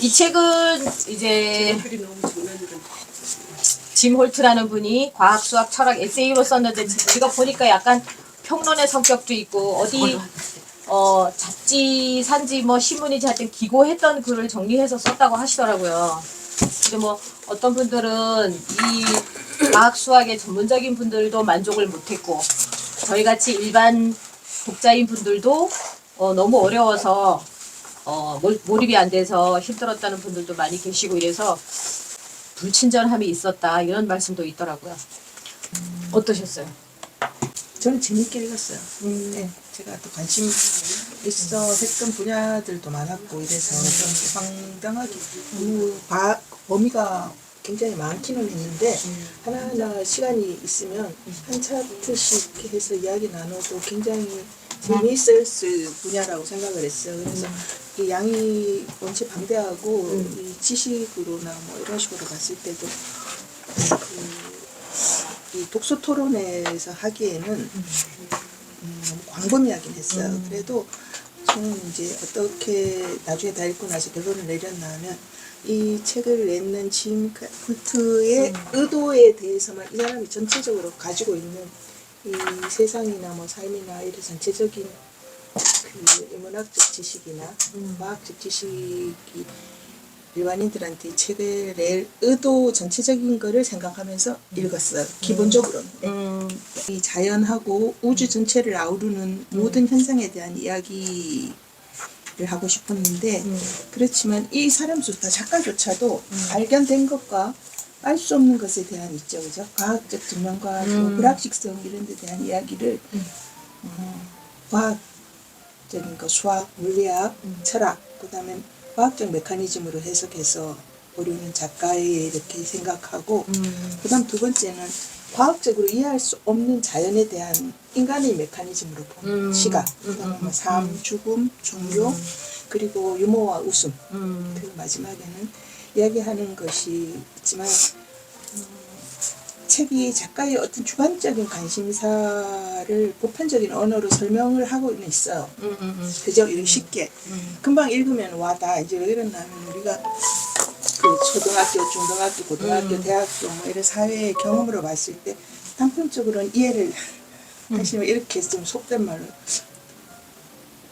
이 책은 이제 짐 홀트라는 분이 과학, 수학, 철학 에세이로 썼는데 제가 보니까 약간 평론의 성격도 있고 어디 잡지, 산지, 뭐 신문이지 하여튼 기고했던 글을 정리해서 썼다고 하시더라고요. 근데 뭐 어떤 분들은 이 과학, 수학의 전문적인 분들도 만족을 못했고 저희같이 일반 독자인 분들도 너무 어려워서 몰입이 안 돼서 힘들었다는 분들도 많이 계시고 이래서 불친절함이 있었다 이런 말씀도 있더라고요. 어떠셨어요? 저는 재밌게 읽었어요. 네, 제가 또 관심 있어 했던 분야들도 많았고 이래서 좀 황당하게 범위가 굉장히 많기는 했는데 하나하나 시간이 있으면 한 차트씩 해서 이야기 나눠도 굉장히 재미있을 분야라고 생각을 했어요. 그래서 이 양이 원체 방대하고 이 지식으로나 뭐 이런 식으로 봤을 때도 이 독서 토론회에서 하기에는 너무 광범위하긴 했어요. 그래도 저는 이제 어떻게 나중에 다 읽고 나서 결론을 내렸나 하면 이 책을 냈는 짐 홀트의 의도에 대해서만 이 사람이 전체적으로 가지고 있는 이 세상이나 뭐 삶이나 이런 전체적인 그 인문학적 지식이나 과학적 지식이 일반인들한테 책을 낼 의도 전체적인 거를 생각하면서 읽었어요. 기본적으로는. 이 자연하고 우주 전체를 아우르는 모든 현상에 대한 이야기를 하고 싶었는데 그렇지만 이 사람조차 작가조차도 발견된 것과 알 수 없는 것에 대한 있죠, 그죠? 과학적 증명과 불확실성 이런 데 대한 이야기를 과학적인 거, 수학, 물리학, 철학, 그다음에 과학적 메커니즘으로 해석해서 보려는 작가의 이렇게 생각하고 그다음 두 번째는 과학적으로 이해할 수 없는 자연에 대한 인간의 메커니즘으로 보는 시각, 그다음에 뭐 삶, 죽음, 종교, 그리고 유머와 웃음, 그리고 마지막에는 이야기하는 것이 있지만 책이 작가의 어떤 주관적인 관심사를 보편적인 언어로 설명을 하고는 있어요. 그죠? 이렇게 쉽게. 금방 읽으면 와, 다 이제 왜 이러냐면 우리가 그 초등학교, 중등학교, 고등학교, 대학교 뭐 이런 사회의 경험으로 봤을 때 단편적으로는 이해를 하시면 이렇게 좀 속된 말로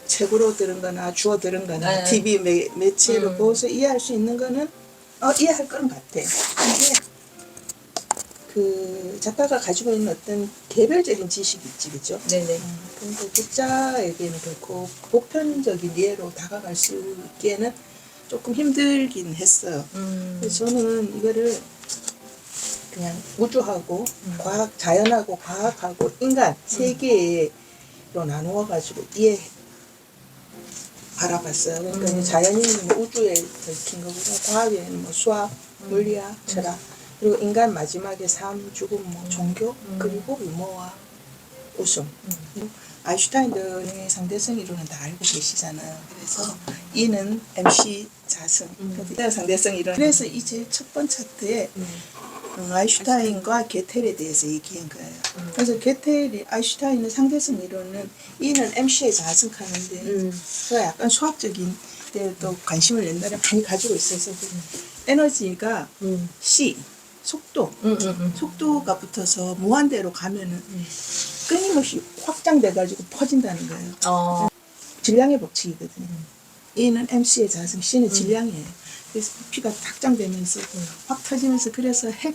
책으로 들은 거나 주워 들은 거나 TV 매체로 보고서 이해할 수 있는 거는 이해할 거는 같아. 근데 그 작가가 가지고 있는 어떤 개별적인 지식이 있지, 그죠? 네네. 그런데 독자에게는 결코 보편적인 이해로 다가갈 수 있기에는 조금 힘들긴 했어요. 그래서 저는 이거를 그냥 우주하고 과학, 자연하고 과학하고 인간 세 개로 나누어가지고 바라봤어요. 그러니까 자연인은 뭐 우주에 얽힌 거고, 과학에는 뭐 수학, 물리학, 철학, 그리고 인간 마지막에 삶, 죽음, 뭐 종교, 그리고 유머와 웃음. 아인슈타인들의 상대성 이론은 다 알고 계시잖아요. 그래서 E는 MC 자승, 상대성 이론. 그래서 이 제일 첫 번째 차트에 아인슈타인과 게텔에 대해서 얘기한 거예요. 그래서 게텔이 아인슈타인의 상대성 이론은 E는 MC에 자승하는데 그가 약간 수학적인 데도 관심을 옛날에 많이 가지고 있어서 에너지가 C 속도가 붙어서 무한대로 가면은 끊임없이 확장돼가지고 퍼진다는 거예요. 질량의 법칙이거든요. E는 MC의 자승, C는 질량이에요. 그래서 부피가 확장되면서 확 터지면서 그래서 핵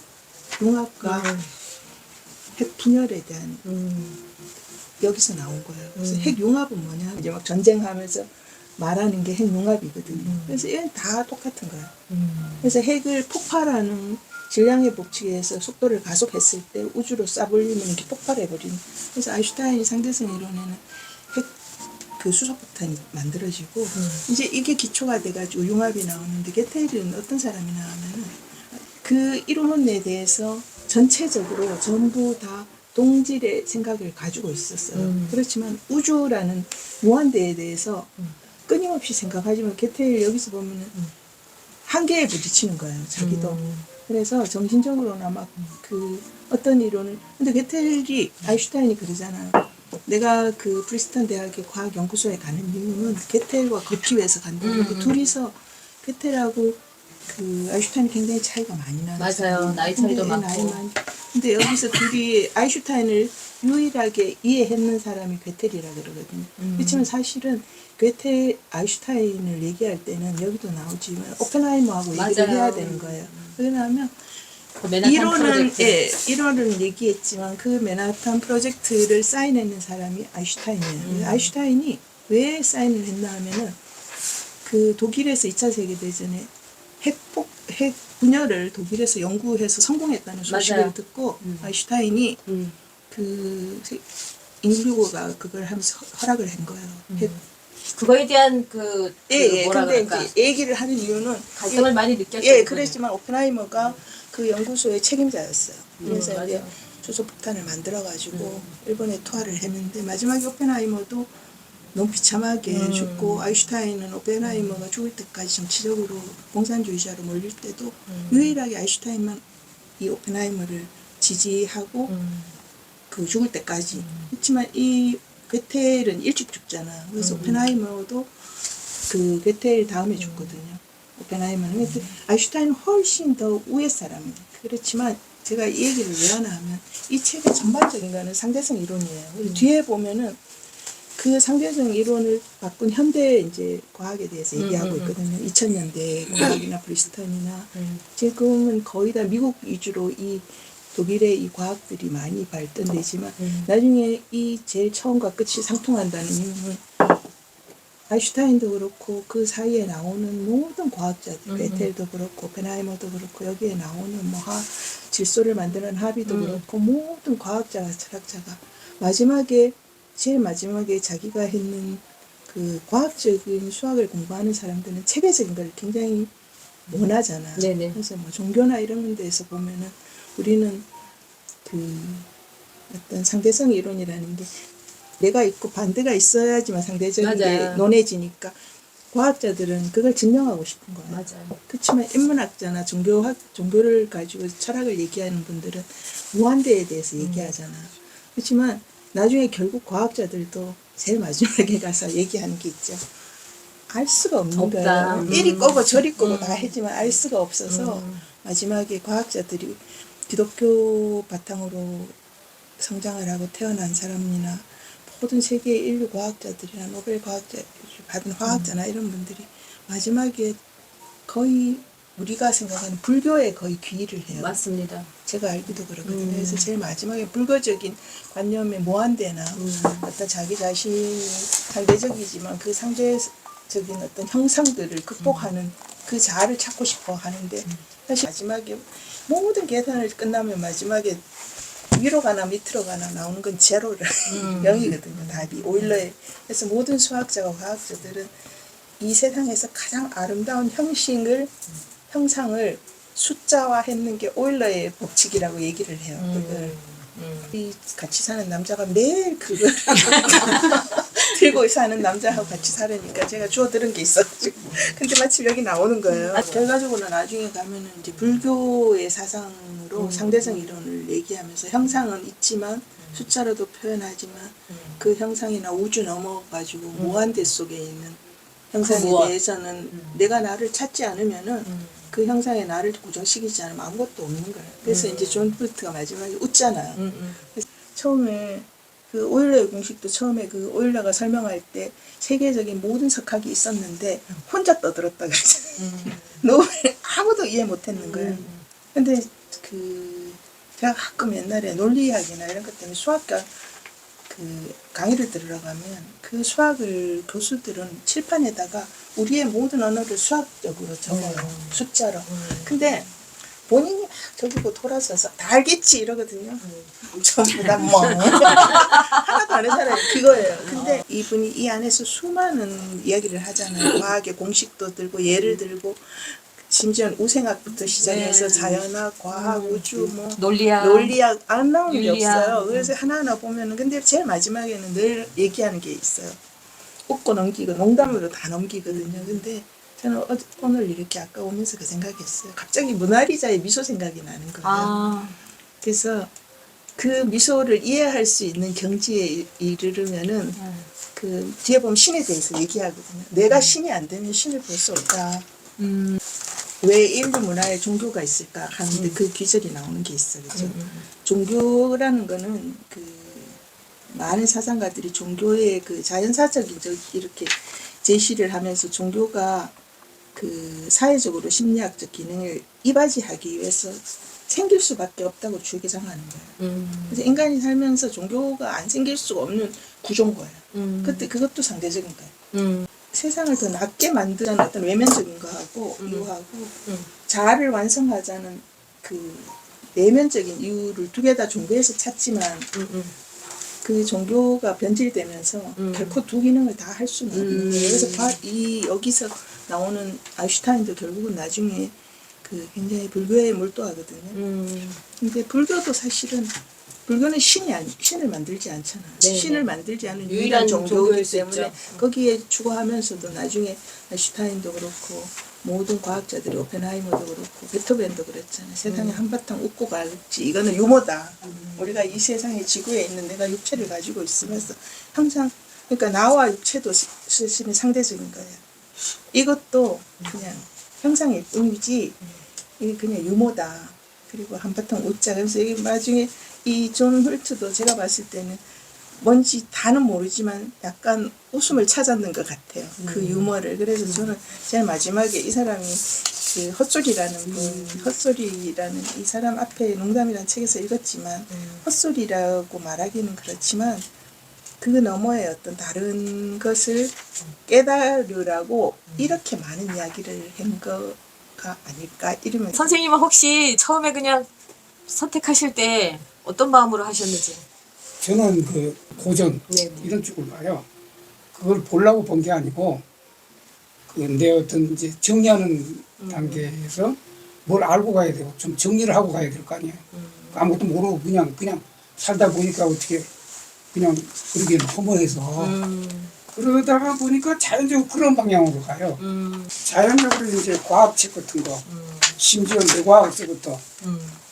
융합과 핵 분열에 대한 여기서 나온 거예요. 그래서 핵 융합은 뭐냐? 이제 막 전쟁하면서 말하는 게 핵 융합이거든요. 그래서 얘는 다 똑같은 거예요. 그래서 핵을 폭발하는 질량의 법칙에 의해서 속도를 가속했을 때 우주로 쏴버리면 이렇게 폭발해버리는. 그래서 아인슈타인의 상대성 이론에는 핵 그 수소폭탄이 만들어지고 이제 이게 기초가 돼가지고 융합이 나오는데 게텔은 어떤 사람이나 하면은 그 이론에 대해서 전체적으로 전부 다 동질의 생각을 가지고 있었어요. 그렇지만 우주라는 무한대에 대해서 끊임없이 생각하지만 게텔 여기서 보면은 한계에 부딪히는 거예요, 자기도. 그래서 정신적으로나 막 그 어떤 이론을, 근데 게텔이 아인슈타인이 그러잖아요. 내가 그 프리스턴 대학의 과학연구소에 가는 이유는 게텔과 걷기 위해서 간다. 둘이서 괴테하고 그 아인슈타인이 굉장히 차이가 많이 나요. 맞아요. 나이 차이도 많고. 근데 여기서 둘이 아인슈타인을 유일하게 이해했는 사람이 괴텔이라 그러거든요. 그렇지만 사실은 괴테 아인슈타인을 얘기할 때는 여기도 나오지만 오펜하이머하고 얘기를 맞아요. 해야 되는 거예요. 왜냐하면 그 맨하탄 이론은 프로젝트. 이론을 얘기했지만 그 맨하탄 프로젝트를 사인했는 사람이 아인슈타인이에요. 아인슈타인이 왜 사인을 했나 하면은 그 독일에서 2차 세계대전에 핵 분열을 독일에서 연구해서 성공했다는 소식을 맞아요. 듣고 아인슈타인이 그 인류가 그걸 하면서 허락을 한 거예요. 그거에 대한 그 뭐라 근데 그럴까 이제 얘기를 하는 이유는 갈등을 많이 느꼈죠. 예, 그거는. 그랬지만 오펜하이머가 그 연구소의 책임자였어요. 그래서 이제 맞아요. 수소폭탄을 만들어가지고 일본에 투하를 했는데 마지막에 오펜하이머도 너무 비참하게 죽고 아인슈타인은 오펜하이머가 죽을 때까지 정치적으로 공산주의자로 몰릴 때도 유일하게 아인슈타인만 이 오펜하이머를 지지하고 그 죽을 때까지. 그렇지만 이 괴텔은 일찍 죽잖아. 그래서 오펜하이머도 그 괴텔 다음에 죽거든요. 오펜하이머는. 근데 아인슈타인은 훨씬 더 위에 사람이에요. 그렇지만 제가 이 얘기를 왜 하나 하면 이 책의 전반적인 거는 상대성 이론이에요. 뒤에 보면은 그 상대성 이론을 바꾼 현대 이제 과학에 대해서 얘기하고 있거든요. 2000년대 과학이나 프리스턴이나 지금은 거의 다 미국 위주로 이 독일의 이 과학들이 많이 발전되지만 나중에 이 제일 처음과 끝이 상통한다는 이유는 아인슈타인도 그렇고 그 사이에 나오는 모든 과학자들, 베텔도 그렇고 오펜하이머도 그렇고 여기에 나오는 뭐 질소를 만드는 하비도 그렇고 모든 과학자가 철학자가 제일 마지막에 자기가 했는 그 과학적인 수학을 공부하는 사람들은 체계적인 걸 굉장히 원하잖아. 네네. 그래서 뭐 종교나 이런 데서 보면은 우리는 그 어떤 상대성 이론이라는 게 내가 있고 반대가 있어야지만 상대적인 게 맞아요. 논해지니까 과학자들은 그걸 증명하고 싶은 거예요. 맞아요. 그렇지만 인문학자나 종교를 가지고 철학을 얘기하는 분들은 무한대에 대해서 얘기하잖아. 그렇지만 나중에 결국 과학자들도 제일 마지막에 가서 얘기하는 게 있죠. 알 수가 없는 없다. 거예요. 이리 꼬고 저리 꼬고 다 했지만 알 수가 없어서 마지막에 과학자들이 기독교 바탕으로 성장을 하고 태어난 사람이나 모든 세계 인류 과학자들이나 노벨 과학자 받은 화학자나 이런 분들이 마지막에 거의 우리가 생각하는 불교에 거의 귀의를 해요. 맞습니다. 제가 알기도 그렇거든요. 그래서 제일 마지막에 불교적인 관념의 무한대나 어떤 자기 자신이 상대적이지만 그 상대적인 어떤 형상들을 극복하는 그 자아를 찾고 싶어 하는데 사실 마지막에 모든 계산을 끝나면 마지막에 위로 가나 밑으로 가나 나오는 건 제로를 0이거든요. 답이 오일러에. 그래서 모든 수학자와 과학자들은 이 세상에서 가장 아름다운 형상을 숫자화했는 게 오일러의 법칙이라고 얘기를 해요. 그걸 이 같이 사는 남자가 매일 그걸 들고 사는 남자하고 같이 살으니까 제가 주워 들은 게 있어가지고 근데 마침 여기 나오는 거예요. 결과적으로 나중에 가면은 이제 불교의 사상으로 상대성 이론을 얘기하면서 형상은 있지만 숫자로도 표현하지만 그 형상이나 우주 넘어가지고 무한대 속에 있는 형상에 대해서는 내가 나를 찾지 않으면은 그 형상에 나를 고정시키지 않으면 아무것도 없는 거예요. 그래서 이제 존 풀트가 마지막에 웃잖아요. 그래서 처음에 그 오일러의 공식도 처음에 그 오일러가 설명할 때 세계적인 모든 석학이 있었는데 혼자 떠들었다 그러잖아요. 너무 아무도 이해 못했는 거예요. 근데 그 제가 가끔 옛날에 논리학이나 이런 것 때문에 수학과 그 강의를 들으러 가면 그 수학을 교수들은 칠판에다가 우리의 모든 언어를 수학적으로 적어요. 숫자로. 근데 본인이 막 적고 돌아서서 다 알겠지 이러거든요. 전부 다 뭐 하나도 아는 사람이 그거예요. 근데 이분이 이 안에서 수많은 이야기를 하잖아요. 과학의 공식도 들고 예를 들고 심지어 우생학부터 시작해서 자연학, 과학, 우주, 뭐 논리학 안 나오는 게 없어요. 그래서 하나하나 보면은 근데 제일 마지막에는 늘 얘기하는 게 있어요. 웃고 넘기고 농담으로 다 넘기거든요. 근데 저는 오늘 이렇게 아까 오면서 그 생각했어요. 갑자기 모나리자의 미소 생각이 나는 거예요. 그래서 그 미소를 이해할 수 있는 경지에 이르르면은 그 뒤에 보면 신에 대해서 얘기하거든요. 내가 신이 안 되면 신을 볼 수 없다. 왜 인류 문화에 종교가 있을까 하는데 그 귀절이 나오는 게 있어. 그죠? 종교라는 거는 그 많은 사상가들이 종교의 그 자연사적인 이렇게 제시를 하면서 종교가 그 사회적으로 심리학적 기능을 이바지하기 위해서 생길 수밖에 없다고 주장하는 거예요. 그래서 인간이 살면서 종교가 안 생길 수가 없는 구조인 거예요. 그때 그것도 상대적인 거예요. 세상을 더 낫게 만드는 어떤 외면적인 거하고 이유하고 자아를 완성하자는 그 내면적인 이유를 두 개 다 종교에서 찾지만 그 종교가 변질되면서 결코 두 기능을 다 할 수는 없는 거예요. 그래서 여기서 나오는 아인슈타인도 결국은 나중에 그 굉장히 불교에 몰두하거든요. 근데 불교도 사실은 불교는 신을 만들지 않잖아. 네네. 신을 만들지 않은 유일한 유일한 종교이기 종교일 수 때문에 있죠. 거기에 추구하면서도 나중에 아인슈타인도 그렇고 모든 과학자들이 오펜하이머도 그렇고 베토벤도 그랬잖아요. 세상에 한바탕 웃고 갈지 이거는 유머다. 우리가 이 세상에 지구에 있는 내가 육체를 가지고 있으면서 항상 그러니까 나와 육체도 스스로 상대적인 거예요. 이것도 그냥 형상일 뿐이지 이게 그냥 유머다. 그리고 한바탕 웃자. 그래서 이게 나중에 이 존 홀트도 제가 봤을 때는 뭔지 다는 모르지만 약간 웃음을 찾았는 것 같아요. 그 유머를. 그래서 저는 제일 마지막에 이 사람이 그 헛소리라는 헛소리라는 이 사람 앞에 농담이라는 책에서 읽었지만 헛소리라고 말하기는 그렇지만 그 너머에 어떤 다른 것을 깨달으라고 이렇게 많은 이야기를 한 거가 아닐까 이러면서 선생님은 혹시 처음에 그냥 선택하실 때 어떤 마음으로 하셨는지? 저는 그 고전 네네. 이런 쪽을 봐요. 그걸 보려고 본 게 아니고 그 내 어떤 이제 정리하는 단계에서 뭘 알고 가야 되고 좀 정리를 하고 가야 될 거 아니에요. 아무것도 모르고 그냥 살다 보니까 어떻게 그냥 그러게 허무해서 그러다가 보니까 자연적으로 그런 방향으로 가요. 자연적으로 이제 과학책 같은 거, 심지어 뇌과학서부터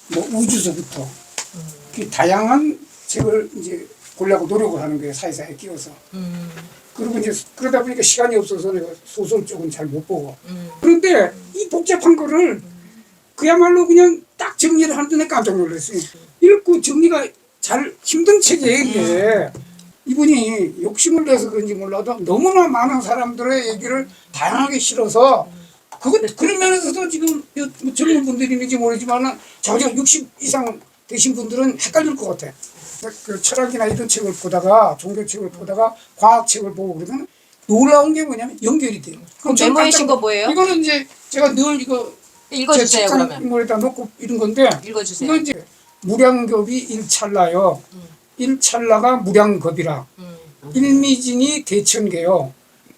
뭐 우주서부터 그 다양한 책을 이제 보려고 노력을 하는 거예요. 사이사이에 끼워서. 그리고 이제 그러다 보니까 시간이 없어서 내가 소설 쪽은 잘 못 보고. 그런데 이 복잡한 거를 그야말로 그냥 딱 정리를 하는데 깜짝 놀랐어요. 읽고 정리가 잘 힘든 책이에요, 이게. 이분이 욕심을 내서 그런지 몰라도 너무나 많은 사람들의 얘기를 다양하게 실어서 그런 면에서도 지금 젊은 분들인지 모르지만 자기가 60 이상 되신 분들은 헷갈릴 것 같아. 그 철학이나 이런 책을 보다가 종교책을 보다가 과학책을 보고 그러면 놀라운 게 뭐냐면 연결이 돼요. 그럼 메모하신 거 뭐예요? 이거는 이제 제가 늘 이거 읽어주세요, 그러면. 책상에다 놓고 이런 건데 읽어주세요. 이건 이제 무량겁이 일찰나요. 일찰나가 무량겁이라. 일미진이 대천계요.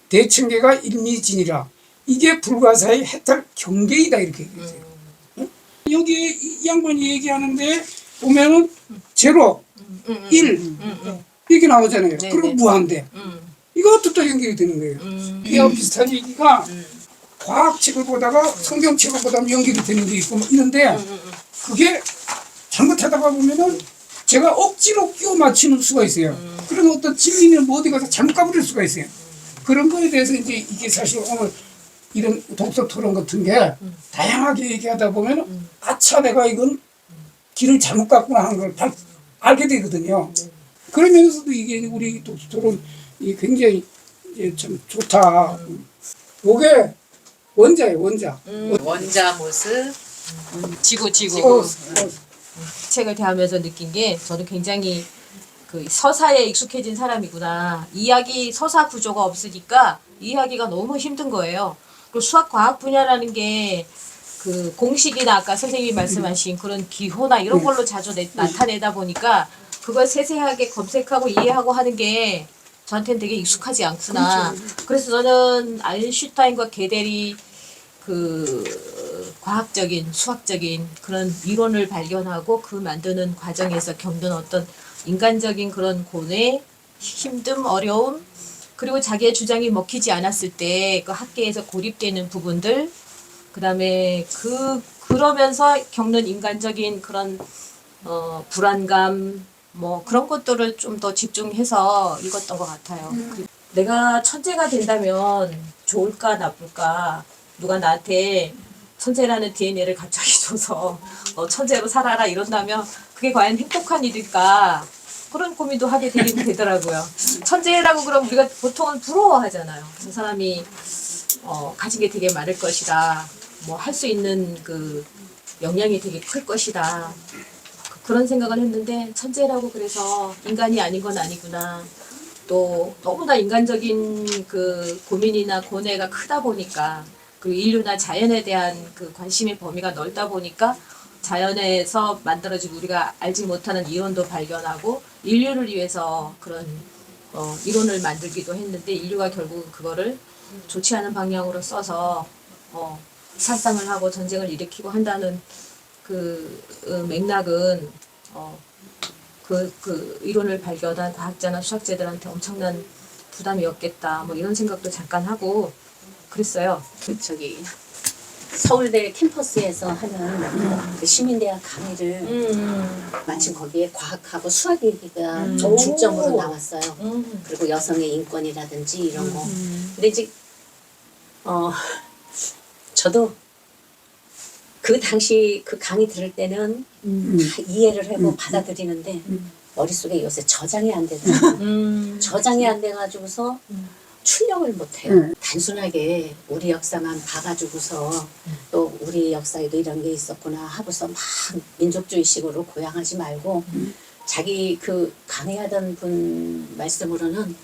대천계가 일미진이라. 이게 불가사의 해탈 경계이다 이렇게 얘기해요. 여기에 이 양반이 얘기하는데 보면은 제로, 1 이렇게 나오잖아요. 네, 그리고 네. 무한대. 이것도 또 연결이 되는 거예요. 이와 비슷한 얘기가 과학책을 보다가 성경책을 보다가 연결이 되는 게 있고 뭐 이런데 그게 잘못하다가 보면은 제가 억지로 끼워 맞추는 수가 있어요. 그러면 어떤 진리는 뭐 어디 가서 잘못 가버릴 수가 있어요. 그런 거에 대해서 이제 이게 사실 오늘 이런 독서 토론 같은 게 다양하게 얘기하다 보면 아차 내가 이건 길을 잘못 갔구나 하는 걸 알게 되거든요. 그러면서도 이게 우리 독서 토론 이 굉장히 이제 참 좋다. 이게 원자예요, 원자. 원자 모습, 지구. 어, 책을 대하면서 느낀 게 저는 굉장히 그 서사에 익숙해진 사람이구나. 이야기 서사 구조가 없으니까 이해하기가 너무 힘든 거예요. 그리고 수학 과학 분야라는 게 그 공식이나 아까 선생님이 말씀하신 그런 기호나 이런 걸로 자주 나타내다 보니까 그걸 세세하게 검색하고 이해하고 하는 게 저한테는 되게 익숙하지 않구나. 그래서 저는 아인슈타인과 게델이 그 과학적인 수학적인 그런 이론을 발견하고 그 만드는 과정에서 겪는 어떤 인간적인 그런 고뇌, 힘듦, 어려움, 그리고 자기의 주장이 먹히지 않았을 때 그 학계에서 고립되는 부분들, 그다음에 그러면서 겪는 인간적인 그런 불안감, 뭐 그런 것들을 좀 더 집중해서 읽었던 것 같아요. 내가 천재가 된다면 좋을까 나쁠까? 누가 나한테 천재라는 DNA를 갑자기 줘서 천재로 살아라 이런다면 그게 과연 행복한 일일까? 그런 고민도 하게 되더라고요. 천재라고 그러면 우리가 보통은 부러워하잖아요. 저 사람이 가진 게 되게 많을 것이다. 뭐 할 수 있는 그 역량이 되게 클 것이다. 그런 생각을 했는데 천재라고 그래서 인간이 아닌 건 아니구나. 또 너무나 인간적인 그 고민이나 고뇌가 크다 보니까 그리고 인류나 자연에 대한 그 관심의 범위가 넓다 보니까 자연에서 만들어진 우리가 알지 못하는 이론도 발견하고 인류를 위해서 그런 이론을 만들기도 했는데 인류가 결국 그거를 좋지 않은 방향으로 써서 살상을 하고 전쟁을 일으키고 한다는 그 맥락은 그 이론을 발견한 과학자나 수학자들한테 엄청난 부담이었겠다. 뭐 이런 생각도 잠깐 하고 그랬어요. 저기 서울대 캠퍼스에서 하는 그 시민대학 강의를 마침 거기에 과학하고 수학 얘기가 좀 중점으로 나왔어요. 그리고 여성의 인권이라든지 이런 거. 근데 이제 저도 그 당시 그 강의 들을 때는 다 이해를 하고 받아들이는데 머릿속에 요새 저장이 안 되더라고요. 저장이 안 돼가지고서 출력을 못해요. 단순하게 우리 역사만 봐가지고서 또 우리 역사에도 이런 게 있었구나 하고서 막 민족주의식으로 고양하지 말고 자기 그 강의하던 분 말씀으로는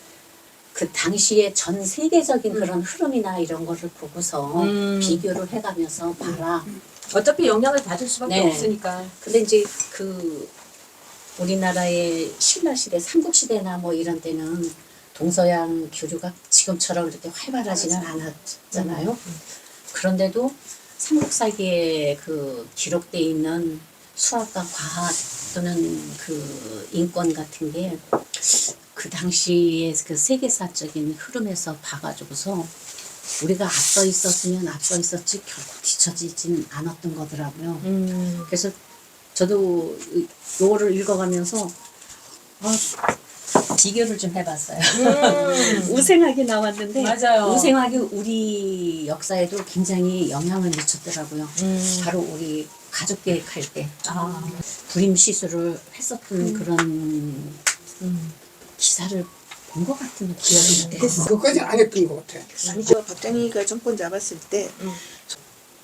그 당시에 전 세계적인 그런 흐름이나 이런 거를 보고서 비교를 해가면서 봐라. 어차피 영향을 받을 수밖에 네. 없으니까. 근데 이제 그 우리나라의 신라시대, 삼국시대나 뭐 이런 때는 동서양 교류가 지금처럼 그렇게 활발하지는 않았잖아요. 그런데도 삼국사기에 그 기록되어 있는 수학과 과학 또는 그 인권 같은 게 그 당시의 그 세계사적인 흐름에서 봐가지고서 우리가 앞서 있었으면 앞서 있었지 결코 뒤처지진 않았던 거더라고요. 그래서 저도 요거를 읽어가면서 비교를 좀 해봤어요. 우생학이 나왔는데 맞아요. 우생학이 우리 역사에도 굉장히 영향을 미쳤더라고요. 바로 우리 가족 계획할 때 불임 시술을 했었던 그런 기사를 본 것 같은 기억이 나요. 그것까지 안 했던 것 같아. 아니죠. 박정희가 정권 잡았을 때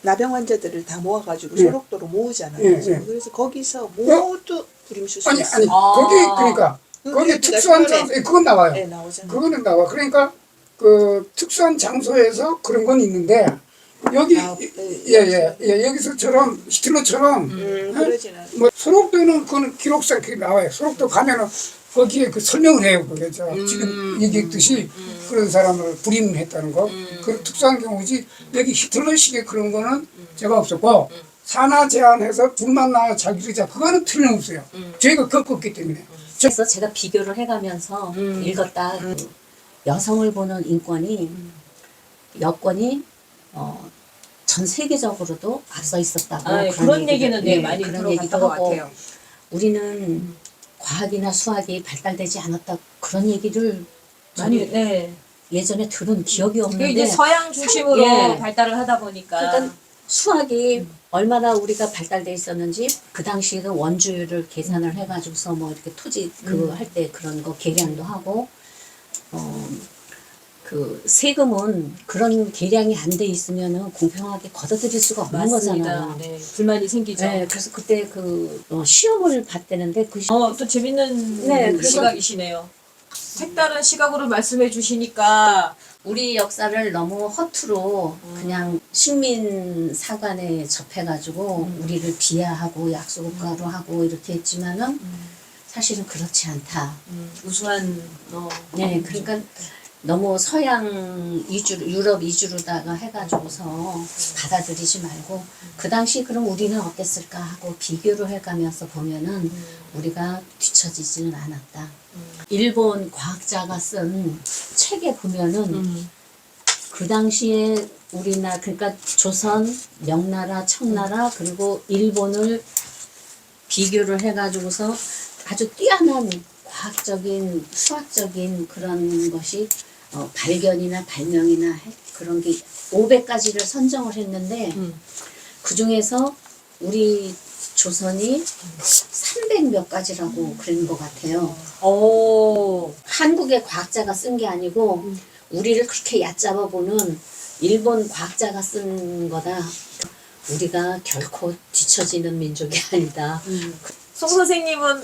나병 환자들을 다 모아가지고 소록도로 모으잖아요. 예, 예. 그래서 거기서 모두 불임수술 아니 했어요. 거기 그러니까 거기 특수한 장소에 그건 나와요. 네, 나오잖아요. 그거는 나와. 그러니까 그 특수한 장소에서 그런 건 있는데 여기 여기서처럼 히틀러처럼 그러진 않아요. 뭐 소록도는 그건 기록상 그게 나와요. 소록도 가면은 거기에 그 설명을 해요. 그게 지금 얘기했듯이 그런 사람을 불임했다는 거. 그 특수한 경우지 여기 히틀러식의 그런 거는 제가 없었고 산하 제한해서 둘만 나와 자기 의자 그거는 틀림없어요. 저희가 겪었기 때문에. 그래서 제가 비교를 해가면서 읽었다. 여성을 보는 인권이 여권이 전 세계적으로도 앞서 있었다고 그런 얘기는 네, 예, 많이 그런 들어봤던 얘기도 것 하고 같아요. 우리는 과학이나 수학이 발달되지 않았다 그런 얘기를 많이 네. 예전에 들은 기억이 그게 없는데 이제 서양 중심으로 예. 발달을 하다 보니까 그러니까 수학이 얼마나 우리가 발달돼 있었는지 그 당시에는 원주율을 계산을 해가지고서 뭐 이렇게 토지 그 할 때 그런 거 계량도 하고 그 세금은 그런 계량이 안 돼 있으면은 공평하게 걷어들일 수가 없는 맞습니다. 거잖아요. 네, 불만이 생기죠. 네, 그래서 그때 그 시험을 봤대는데 그 또 재밌는 네, 그래서- 시각이시네요. 색다른 시각으로 말씀해 주시니까 우리 역사를 너무 허투루 그냥 식민 사관에 접해가지고 우리를 비하하고 약소국가로 하고 이렇게 했지만은 사실은 그렇지 않다. 우수한 네, 그러니까 너무 서양 위주로 유럽 위주로다가 해가지고서 받아들이지 말고 그 당시 그럼 우리는 어땠을까 하고 비교를 해가면서 보면은 우리가 뒤처지지는 않았다. 일본 과학자가 쓴 책에 보면은 그 당시에 우리나라 그러니까 조선, 명나라, 청나라 그리고 일본을 비교를 해가지고서 아주 뛰어난 과학적인 수학적인 그런 것이 발견이나 발명이나 그런 게 500가지를 선정을 했는데 그 중에서 우리 조선이 300몇 가지라고 그런 것 같아요. 오. 한국의 과학자가 쓴 게 아니고 우리를 그렇게 얕잡아 보는 일본 과학자가 쓴 거다. 우리가 결코 뒤처지는 민족이 아니다. 송 선생님은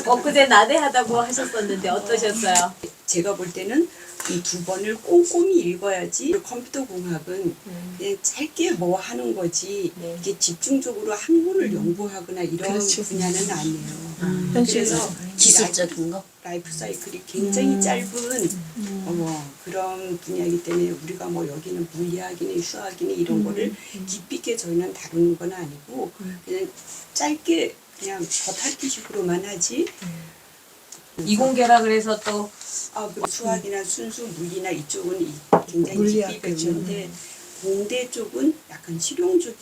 엊그제 나대하다고 하셨었는데 어떠셨어요? 제가 볼 때는 이 두 번을 꼼꼼히 읽어야지 컴퓨터 공학은 그냥 짧게 뭐 하는 거지 네. 이게 집중적으로 학문을 연구하거나 이런 그렇죠. 분야는 아니에요. 현실에서 그래서 기술적인 거. 라이프 사이클이 굉장히 짧은 그런 분야이기 때문에 우리가 뭐 여기는 물리학이니 수학이니 이런 거를 깊이 있게 저희는 다루는 건 아니고 그냥 짧게 그냥 겉핥기식으로만 하지 이공계라 그래서 또 그 수학이나 순수 물리나 이쪽은 굉장히 물리학, 깊이 배우는데 공대 쪽은 약간 실용적으로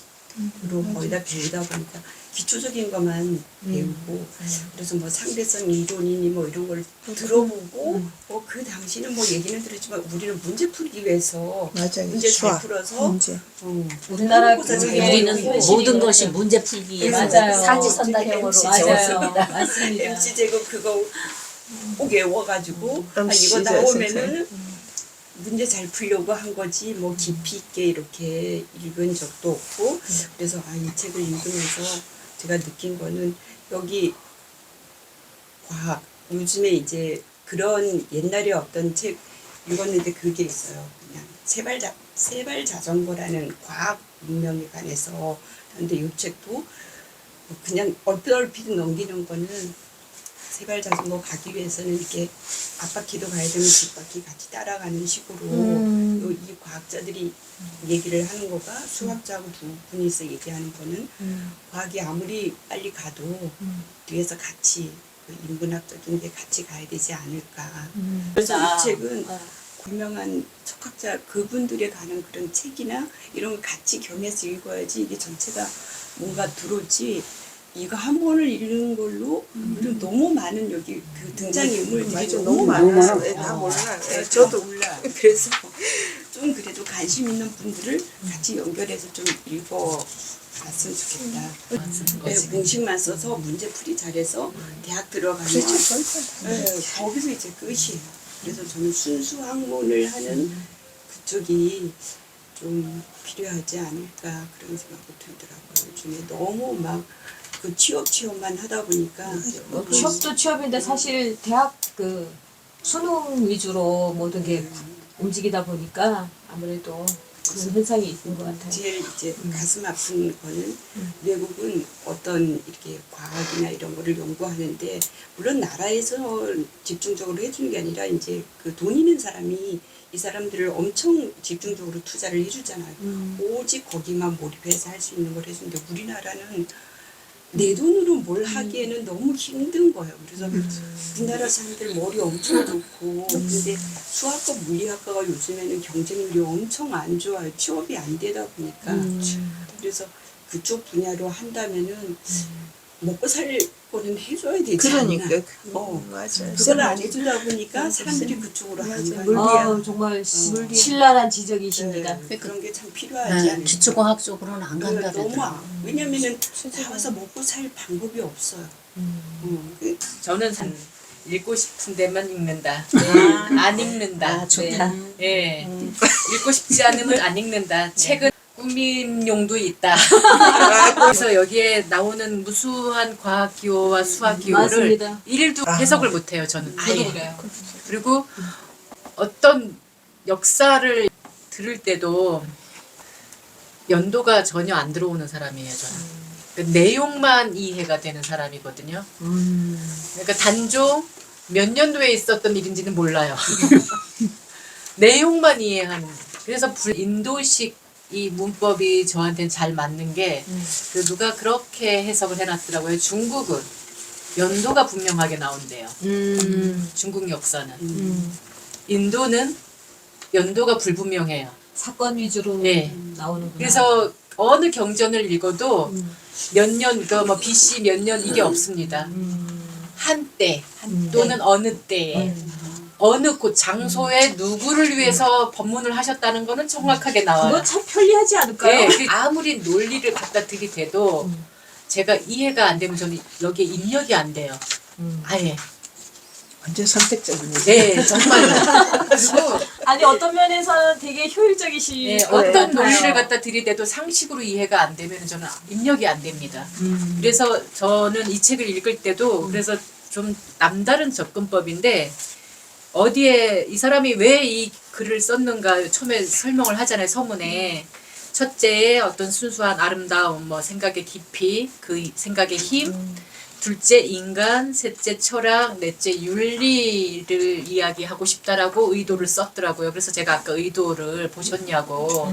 거의 다 배우다 보니까 기초적인 것만 배우고 그래서 뭐 상대성 이론이니 뭐 이런 걸 들어보고 그 당시는 뭐 얘기는 들었지만 우리는 문제 풀기 위해서 맞아요. 문제 잘 수학, 풀어서 문제. 우리나라 모의고사 잘 교육의 우리는 보고 현실이 모든 것이 그렇죠. 문제 풀기에 맞아요. 사지선다형으로 MC 맞아요. 배웠습니다. 맞습니다. MC 제거 그거 꼭 외워가지고 MC 이거 잘 나오면은 문제 잘 풀려고 한 거지 뭐 깊이 있게 이렇게 읽은 적도 없고 그래서 이 책을 읽으면서 제가 느낀 거는 여기 과학 요즘에 이제 그런 옛날에 어떤 책 읽었는데 그게 있어요. 그냥 세발 자전거라는 과학 문명에 관해서 그런데 이 책도 그냥 얼핏 넘기는 거는 세발 자전거 가기 위해서는 이렇게 앞바퀴도 가야 되면 뒷바퀴 같이 따라가는 식으로 이 과학자들이 얘기를 하는 거가 수학자하고 두 분이서 얘기하는 거는 과학이 아무리 빨리 가도 뒤에서 같이 그 인문학적인 게 같이 가야 되지 않을까. 그래서 이 책은 유명한 척학자 그분들에 관한 그런 책이나 이런 걸 같이 겸해서 읽어야지 이게 전체가 뭔가 들어오지 이거 한 번을 읽는 걸로 우리는 너무 많은 여기 그 등장인물들이 맞아, 너무 많아서 다 몰라요. 저도 몰라. 그래서 좀 그래도 관심 있는 분들을 같이 연결해서 좀 읽어봤으면 좋겠다. 네, 공식만 써서 문제풀이 잘해서 대학 들어가면 거기서 이제 끝이에요. 그래서 저는 순수 학문을 하는 그쪽이 좀 필요하지 않을까 그런 생각도 들더라고요. 요즘에 너무 막 그 취업만 하다 보니까 취업도 취업인데 사실 대학 그 수능 위주로 모든 게 움직이다 보니까 아무래도 그런 현상이 있는 것 같아요. 제일 이제 가슴 아픈 거는 외국은 어떤 이렇게 과학이나 이런 거를 연구하는데 물론 나라에서 집중적으로 해주는 게 아니라 이제 그 돈 있는 사람이 이 사람들을 엄청 집중적으로 투자를 해주잖아요. 오직 거기만 몰입해서 할 수 있는 걸 해주는데 우리나라는 내 돈으로 뭘 하기에는 너무 힘든 거예요. 그래서 우리나라 사람들 머리 엄청 좋고 근데 수학과 물리학과가 요즘에는 경쟁률이 엄청 안 좋아요. 취업이 안 되다 보니까 그래서 그쪽 분야로 한다면은 먹고 살 거는 해줘야 되지 그러니까 않나. 맞아요. 그걸 안 해주다 보니까 사람들이 그쪽으로 안 가요. 아, 정말 신랄한 지적이십니다. 그런 게 참 필요하지 않을까. 기초과학 쪽으로는 안 간다 너무 그러더라고요. 왜냐면은 나와서 먹고 살 방법이 없어요. 저는 읽고 싶은 데만 읽는다. 안 읽는다. 좋다. 예. 읽고 싶지 않으면 안 읽는다. 책은 꾸밈용도 있다. 그래서 여기에 나오는 무수한 과학 기호와 수학 기호를 맞습니다. 일도 해석을 못해요. 저는 아예. 그래요. 그리고 어떤 역사를 들을 때도 연도가 전혀 안 들어오는 사람이에요. 저는. 그 내용만 이해가 되는 사람이거든요. 그러니까 단종 몇 년도에 있었던 일인지는 몰라요. 내용만 이해하는. 그래서 인도식 이 문법이 저한테는 잘 맞는 게 그 누가 그렇게 해석을 해놨더라고요. 중국은 연도가 분명하게 나온대요. 중국 역사는. 인도는 연도가 불분명해요. 사건 위주로 네. 나오는구나. 그래서 어느 경전을 읽어도 몇 년, 뭐 BC 몇 년 이게 없습니다. 한때 또는 어느 때에 어느 곳 장소에 누구를 위해서 법문을 하셨다는 거는 정확하게 나와요. 그건 참 편리하지 않을까요? 네, 아무리 논리를 갖다 들이대도 제가 이해가 안 되면 저는 여기에 입력이 안 돼요. 아예. 완전 선택적이네. 네, 정말요. 그리고 아니 어떤 면에서는 되게 효율적이시. 네, 어떤 논리를 갖다 들이대도 상식으로 이해가 안 되면 저는 입력이 안 됩니다. 그래서 저는 이 책을 읽을 때도 그래서 좀 남다른 접근법인데 어디에 이 사람이 왜 이 글을 썼는가 처음에 설명을 하잖아요. 서문에. 첫째의 어떤 순수한 아름다움, 뭐 생각의 깊이, 그 생각의 힘, 둘째 인간, 셋째 철학, 넷째 윤리를 이야기하고 싶다라고 의도를 썼더라고요. 그래서 제가 아까 의도를 보셨냐고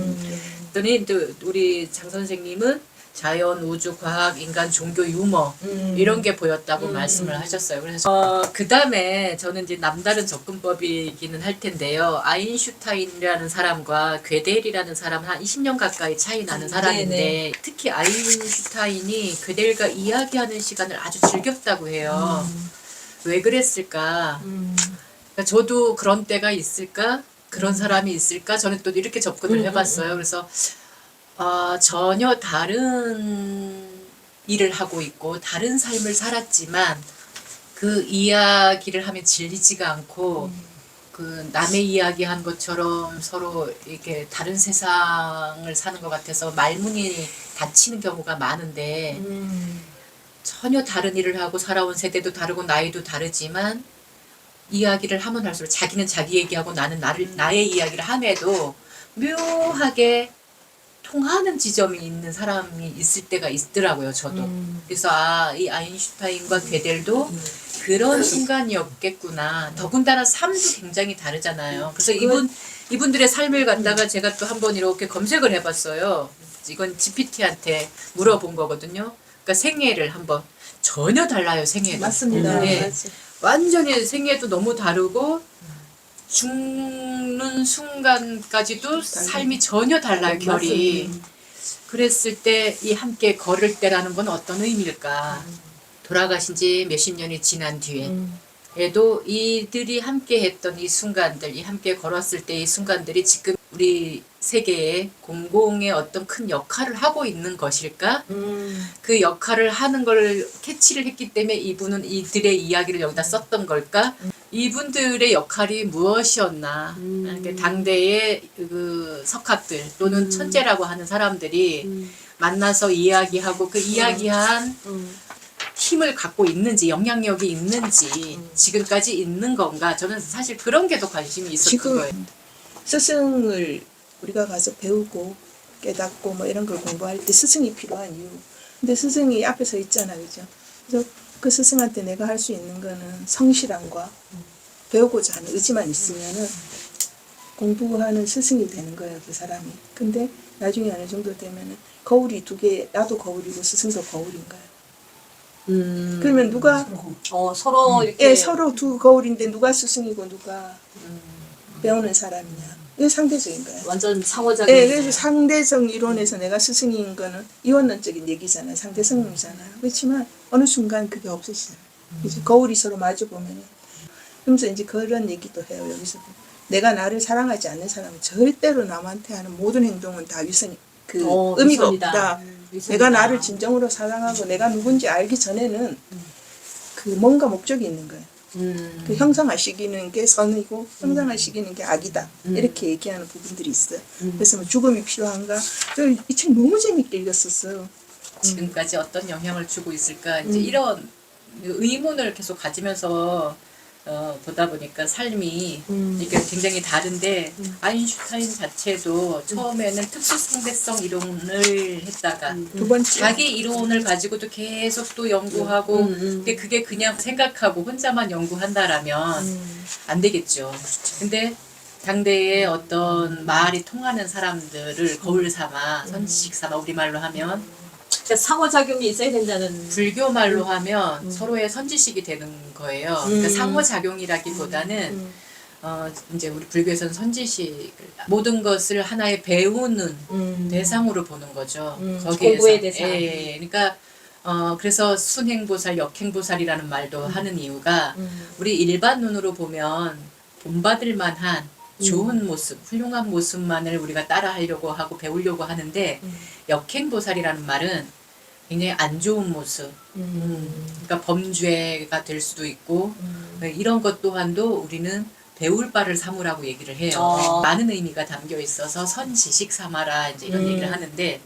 그랬더니 또 우리 장 선생님은 자연, 우주, 과학, 인간, 종교, 유머 이런 게 보였다고 말씀을 하셨어요. 그래서 그 다음에 저는 이제 남다른 접근법이기는 할 텐데요. 아인슈타인이라는 사람과 괴델이라는 사람은 한 20년 가까이 차이 나는 사람인데 네네. 특히 아인슈타인이 괴델과 이야기하는 시간을 아주 즐겼다고 해요. 왜 그랬을까? 그러니까 저도 그런 때가 있을까? 그런 사람이 있을까? 저는 또 이렇게 접근을 해봤어요. 그래서 전혀 다른 일을 하고 있고 다른 삶을 살았지만 그 이야기를 하면 질리지가 않고 그 남의 이야기한 것처럼 서로 이렇게 다른 세상을 사는 것 같아서 말문이 닫히는 경우가 많은데 전혀 다른 일을 하고 살아온 세대도 다르고 나이도 다르지만 이야기를 하면 할수록 자기는 자기 얘기하고 나는 나의 이야기를 함에도 묘하게 통하는 지점이 있는 사람이 있을 때가 있더라고요, 저도. 그래서 이 아인슈타인과 괴델도 그런 순간이었겠구나. 더군다나 삶도 굉장히 다르잖아요. 그래서 이분들의 삶을 갖다가 제가 또 한번 이렇게 검색을 해봤어요. 이건 GPT한테 물어본 거거든요. 그러니까 생애를 한번 전혀 달라요, 생애도. 맞습니다. 네. 맞아. 완전히 생애도 너무 다르고 죽는 순간까지도 삶이 전혀 달라요, 결이. 그랬을 때 이 함께 걸을 때라는 건 어떤 의미일까? 돌아가신 지 몇십 년이 지난 뒤에도 이들이 함께 했던 이 순간들, 이 함께 걸었을 때 이 순간들이 지금 우리 세계에 공공의 어떤 큰 역할을 하고 있는 것일까? 그 역할을 하는 걸 캐치를 했기 때문에 이분은 이들의 이야기를 여기다 썼던 걸까? 이분들의 역할이 무엇이었나? 그러니까 당대의 그 석학들 또는 천재라고 하는 사람들이 만나서 이야기하고 그 이야기한 힘을 갖고 있는지 영향력이 있는지 지금까지 있는 건가? 저는 사실 그런 게 더 관심이 있었던 지금 거예요. 스승을 우리가 가서 배우고 깨닫고 뭐 이런 걸 공부할 때 스승이 필요한 이유. 근데 스승이 앞에 서 있잖아, 그죠? 그래서 그 스승한테 내가 할 수 있는 거는 성실함과 배우고자 하는 의지만 있으면은 공부하는 스승이 되는 거예요, 그 사람이. 근데 나중에 어느 정도 되면은 거울이 두 개, 나도 거울이고 스승도 거울인 거예요. 그러면 누가 서로 이렇게 예, 서로 두 거울인데 누가 스승이고 누가 배우는 사람이냐. 이게 상대적인 거예요. 완전 상호작용. 예, 그래서 상대성 이론에서 내가 스승인 거는 이원론적인 얘기잖아요. 상대성이잖아요. 그렇지만 어느 순간 그게 없어지잖아요. 이제 거울이 서로 마주 보면은. 그러면서 이제 그런 얘기도 해요. 여기서 내가 나를 사랑하지 않는 사람은 절대로 남한테 하는 모든 행동은 다 의미가 유선이다. 없다. 유선이다. 내가 나를 진정으로 사랑하고 내가 누군지 알기 전에는 그 뭔가 목적이 있는 거예요. 그 형상화시키는 게 선이고 형상화시키는 게 악이다. 이렇게 얘기하는 부분들이 있어요. 그래서 뭐 죽음이 필요한가? 이 책 너무 재밌게 읽었었어요. 지금까지 어떤 영향을 주고 있을까 이제 이런 의문을 계속 가지면서 보다 보니까 삶이 이게 굉장히 다른데 아인슈타인 자체도 처음에는 특수 상대성 이론을 했다가 두 번째 자기 이론을 가지고도 계속 또 연구하고 근데 그게 그냥 생각하고 혼자만 연구한다라면 안 되겠죠. 근데 당대의 어떤 말이 통하는 사람들을 거울 삼아 선지식 삼아 우리말로 하면 그러니까 상호작용이 있어야 된다는. 불교 말로 하면 서로의 선지식이 되는 거예요. 그러니까 상호작용이라기보다는 이제 우리 불교에서는 선지식 모든 것을 하나의 배우는 대상으로 보는 거죠. 공부의 대상. 예, 그러니까 그래서 순행보살, 역행보살이라는 말도 하는 이유가 우리 일반 눈으로 보면 본받을 만한 좋은 모습, 훌륭한 모습만을 우리가 따라하려고 하고 배우려고 하는데 역행보살이라는 말은 굉장히 안 좋은 모습, 그러니까 범죄가 될 수도 있고 이런 것 또한도 우리는 배울 바를 삼으라고 얘기를 해요. 많은 의미가 담겨 있어서 선지식 삼아라 이제 이런 얘기를 하는데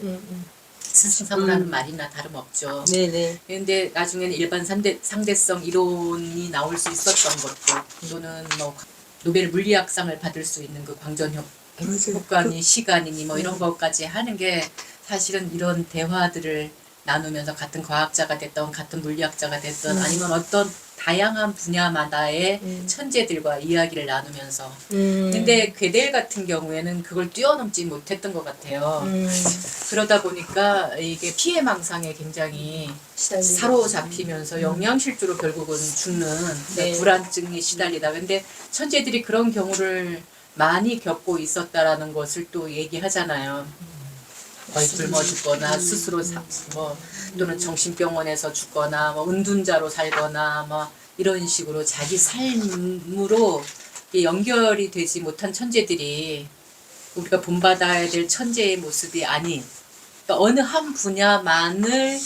스승 삼으라는 말이나 다름없죠. 네네. 그런데 나중에는 일반 상대성 이론이 나올 수 있었던 것도 또는 뭐 노벨 물리학상을 받을 수 있는 그 광전 효과니 시간이니 뭐 이런 것까지 하는 게 사실은 이런 대화들을 나누면서 같은 과학자가 됐던 같은 물리학자가 됐던 아니면 어떤 다양한 분야마다의 천재들과 이야기를 나누면서 근데 괴델 같은 경우에는 그걸 뛰어넘지 못했던 것 같아요. 그러다 보니까 이게 피해망상에 굉장히 사로잡히면서 영양실조로 결국은 죽는 네. 불안증에 시달리다. 근데 천재들이 그런 경우를 많이 겪고 있었다라는 것을 또 얘기하잖아요. 거의 굶어 죽거나 스스로 뭐 또는 정신병원에서 죽거나 뭐 은둔자로 살거나 뭐 이런 식으로 자기 삶으로 연결이 되지 못한 천재들이 우리가 본받아야 될 천재의 모습이 아닌 그러니까 어느 한 분야만을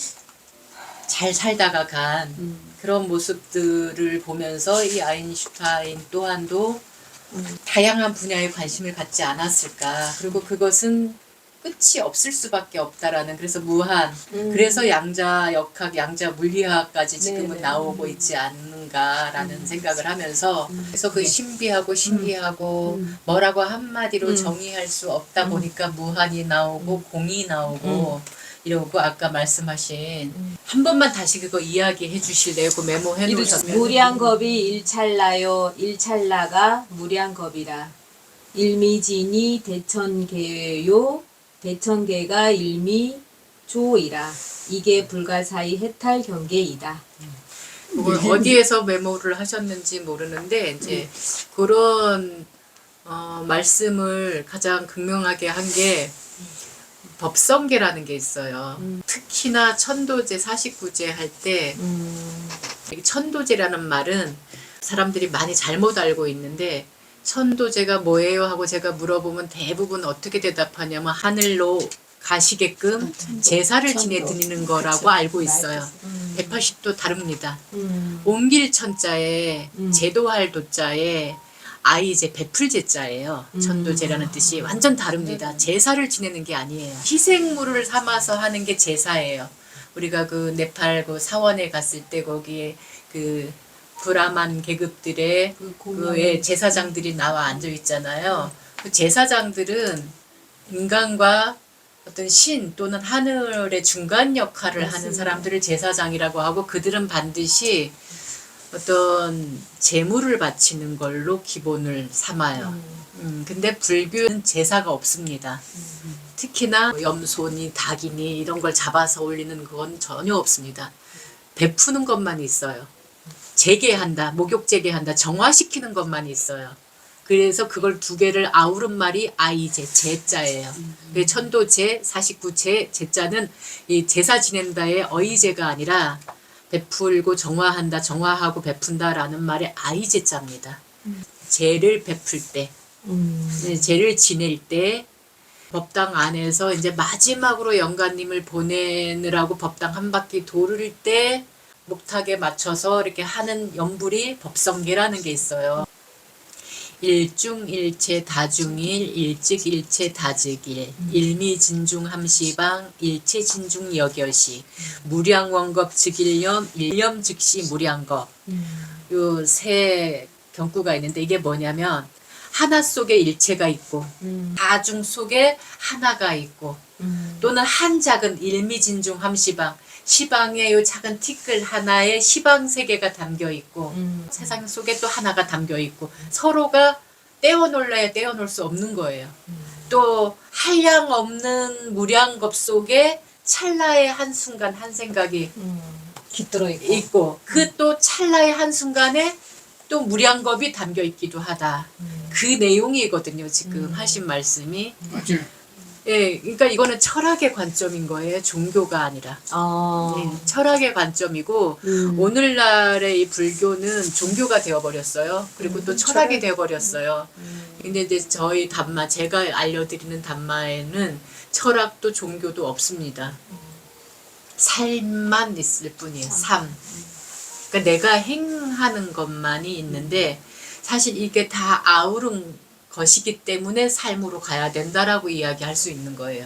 잘 살다가 간 그런 모습들을 보면서 이 아인슈타인 또한도 다양한 분야에 관심을 갖지 않았을까. 그리고 그것은 끝이 없을 수밖에 없다라는 그래서 무한 그래서 양자 역학 양자 물리학까지 지금은 네네. 나오고 있지 않는가라는 생각을 하면서 그래서 그 신비하고 뭐라고 한마디로 정의할 수 없다 보니까 무한이 나오고 공이 나오고 이러고 아까 말씀하신 한 번만 다시 그거 이야기해 주실래요? 그 메모해 놓으셨면 무량겁이 일찰나요. 일찰나가 무량겁이라. 일미진이 대천계요. 대천계가 일미조이라. 이게 불가사의 해탈 경계이다. 그걸 어디에서 메모를 하셨는지 모르는데 이제 그런 말씀을 가장 극명하게 한 게 법성계라는 게 있어요. 특히나 천도제 49제 할 때 천도제라는 말은 사람들이 많이 잘못 알고 있는데 천도제가 뭐예요? 하고 제가 물어보면 대부분 어떻게 대답하냐면 하늘로 가시게끔 제사를 지내드리는 거라고 알고 있어요. 180도 다릅니다. 옮길 천자에 제도할 도자에 아이제 베풀 제자예요. 천도제라는 뜻이 완전 다릅니다. 제사를 지내는 게 아니에요. 희생물을 삼아서 하는 게 제사예요. 우리가 그 네팔 그 사원에 갔을 때 거기에 그 브라만 계급들의 그 제사장들이 나와 앉아 있잖아요. 그 제사장들은 인간과 어떤 신 또는 하늘의 중간 역할을 하는 사람들을 제사장이라고 하고 그들은 반드시 어떤 제물을 바치는 걸로 기본을 삼아요. 근데 불교는 제사가 없습니다. 특히나 염소니 닭이니 이런 걸 잡아서 올리는 건 전혀 없습니다. 베푸는 것만 있어요. 재개한다, 목욕 재개한다, 정화시키는 것만 있어요. 그래서 그걸 두 개를 아우른 말이 아이제, 제자예요. 천도제, 49제, 제자는 이 제사 지낸다의 어이제가 아니라 베풀고 정화한다, 정화하고 베푼다라는 말의 아이제자입니다. 제를 베풀 때, 제를 지낼 때 법당 안에서 이제 마지막으로 영가님을 보내느라고 법당 한 바퀴 돌을 때 목탁에 맞춰서 이렇게 하는 연불이 법성계라는 게 있어요. 일중일체 다중일 일직일체 다즉일 일미진중함시방 일체진중여겨시 무량원겁 즉일념 일념 즉시 무량겁 요 세 경구가 있는데 이게 뭐냐면 하나 속에 일체가 있고 다중 속에 하나가 있고 또는 한 작은 일미진중함시방 시방에 요 작은 티끌 하나에 시방 세계가 담겨 있고 세상 속에 또 하나가 담겨 있고 서로가 떼어놓을래야 떼어놓을 수 없는 거예요. 또 한량 없는 무량겁 속에 찰나의 한순간 한 생각이 깃들어 있고. 있고 그 또 찰나의 한순간에 또 무량겁이 담겨 있기도 하다. 그 내용이거든요. 지금 하신 말씀이. 맞아요. 예, 그러니까 이거는 철학의 관점인 거예요. 종교가 아니라. 예, 철학의 관점이고 오늘날의 이 불교는 종교가 되어버렸어요. 그리고 또 철학이 되어버렸어요. 근데 이제 저희 담마, 제가 알려드리는 담마에는 철학도 종교도 없습니다. 삶만 있을 뿐이에요. 삶. 그러니까 내가 행하는 것만이 있는데 사실 이게 다 아우른 것이기 때문에 삶으로 가야 된다라고 이야기할 수 있는 거예요.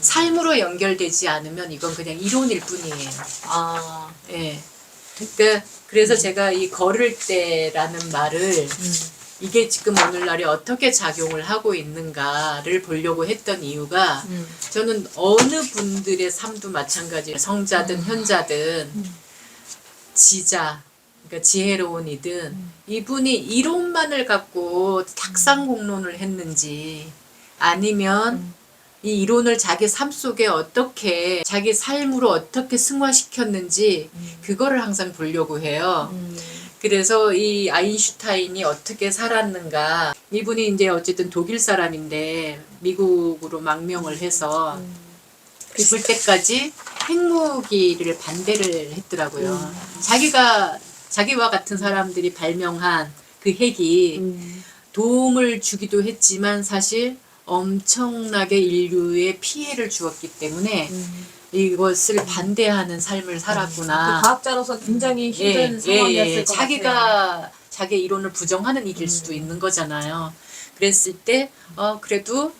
삶으로 연결되지 않으면 이건 그냥 이론일 뿐이에요. 예. 그러니까 그래서 제가 이 걸을 때라는 말을 이게 지금 오늘날에 어떻게 작용을 하고 있는가를 보려고 했던 이유가 저는 어느 분들의 삶도 마찬가지예요. 성자든 현자든 지자, 그러니까 지혜로운 이든 이분이 이론만을 갖고 탁상공론을 했는지 아니면 이 이론을 자기 삶 속에 어떻게 자기 삶으로 어떻게 승화시켰는지 그거를 항상 보려고 해요. 그래서 이 아인슈타인이 어떻게 살았는가, 이분이 이제 어쨌든 독일 사람인데 미국으로 망명을 해서 죽을 때까지 핵무기를 반대를 했더라고요. 자기와 같은 사람들이 발명한 그 핵이 도움을 주기도 했지만 사실 엄청나게 인류에 피해를 주었기 때문에 이것을 반대하는 삶을 살았구나. 과학자로서 굉장히 힘든 상황이었을 것 같아요. 자기 이론을 부정하는 일일 수도 있는 거잖아요. 그랬을 때 그래도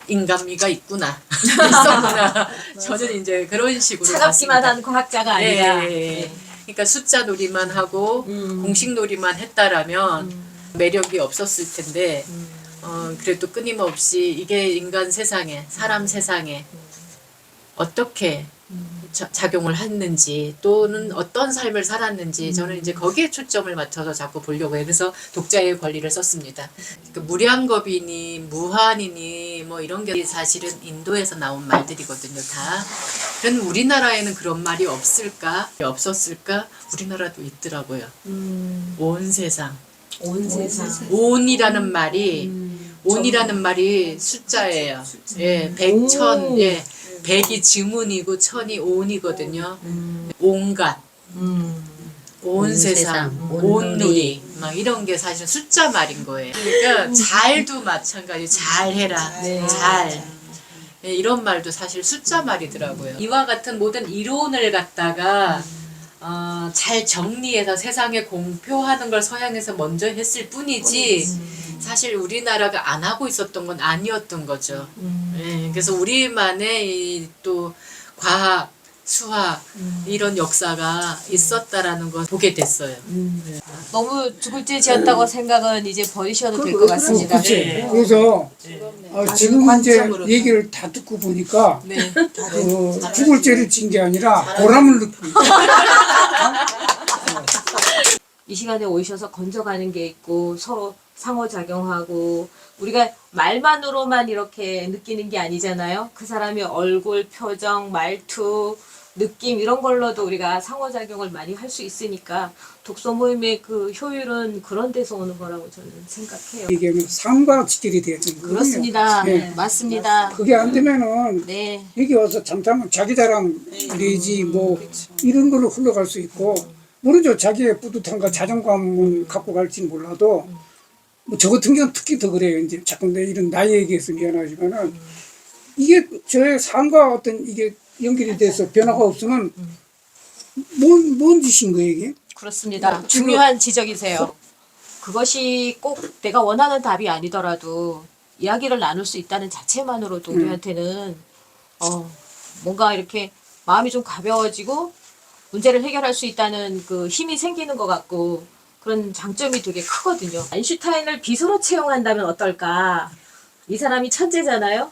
인간미가 있구나. 있었구나. 저는 이제 그런 식으로 차갑기만 봤습니다. 한 과학자가 아니라. 그러니까 숫자 놀이만 하고 공식 놀이만 했다라면 매력이 없었을 텐데 그래도 끊임없이 이게 인간 세상에, 사람 세상에 어떻게 작용을 했는지 또는 어떤 삶을 살았는지 저는 이제 거기에 초점을 맞춰서 자꾸 보려고 해요. 그래서 독자의 권리를 썼습니다. 그 무량겁이니 무한이니 뭐 이런 게 사실은 인도에서 나온 말들이거든요. 다. 그럼 우리나라에는 그런 말이 없을까? 없었을까? 우리나라도 있더라고요. 온 세상. 온 세상. 온이라는 말이 온이라는 말이 숫자예요. 예, 백천, 예, 백이 지문이고 천이 온이거든요. 온갖, 온 세상, 온 누리, 막 이런 게 사실 숫자 말인 거예요. 그러니까 잘도 마찬가지, 잘해라, 잘. 예, 이런 말도 사실 숫자 말이더라고요. 이와 같은 모든 이론을 갖다가 잘 정리해서 세상에 공표하는 걸 서양에서 먼저 했을 뿐이지 사실 우리나라가 안 하고 있었던 건 아니었던 거죠. 예, 그래서 우리만의 또 과학, 수학 이런 역사가 있었다라는 걸 보게 됐어요. 너무 죽을 죄지었다고 생각은 이제 버리셔도 될 것 같습니다. 그치. 그래서 지금 이제 관점으로. 얘기를 다 듣고 보니까 네. 죽을 죄를 진 게 아니라 보람을 느끼고 이 시간에 오셔서 건져가는 게 있고 서로 상호작용하고 우리가 말만으로만 이렇게 느끼는 게 아니잖아요. 그 사람의 얼굴, 표정, 말투, 느낌 이런 걸로도 우리가 상호작용을 많이 할 수 있으니까 독서 모임의 그 효율은 그런 데서 오는 거라고 저는 생각해요. 이게 삶과 직결이 돼야 되는 거예요. 그렇습니다. 네. 맞습니다. 그게 안 되면은 네. 여기 와서 잠깐만 자기 자랑 내지 뭐 이런 걸로 흘러갈 수 있고 모르죠. 자기의 뿌듯함과 자존감은 갖고 갈지는 몰라도 뭐 저 같은 경우는 특히 더 그래요. 이제 자꾸 내 이런 나이 얘기해서 미안하지만은 이게 저의 삶과 어떤 이게 연결이 돼서 변화가 없으면 뭔 짓인 거예요 이게? 그렇습니다. 중요한 지적이세요. 그것이 꼭 내가 원하는 답이 아니더라도 이야기를 나눌 수 있다는 자체만으로도 우리한테는 뭔가 이렇게 마음이 좀 가벼워지고 문제를 해결할 수 있다는 그 힘이 생기는 것 같고 그런 장점이 되게 크거든요. 아인슈타인을 비서로 채용한다면 어떨까? 이 사람이 천재잖아요.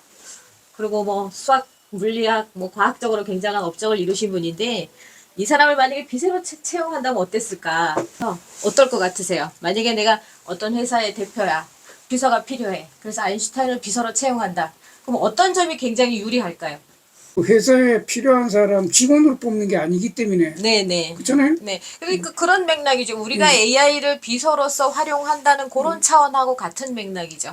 그리고 뭐 수학, 물리학, 뭐 과학적으로 굉장한 업적을 이루신 분인데 이 사람을 만약에 비서로 채용한다면 어땠을까? 어떨 것 같으세요? 만약에 내가 어떤 회사의 대표야. 비서가 필요해. 그래서 아인슈타인을 비서로 채용한다. 그럼 어떤 점이 굉장히 유리할까요? 회사에 필요한 사람 직원으로 뽑는 게 아니기 때문에 네네. 그렇잖아요. 네. 그러니까 그런 맥락이죠. 우리가 AI를 비서로서 활용한다는 그런 차원하고 같은 맥락이죠.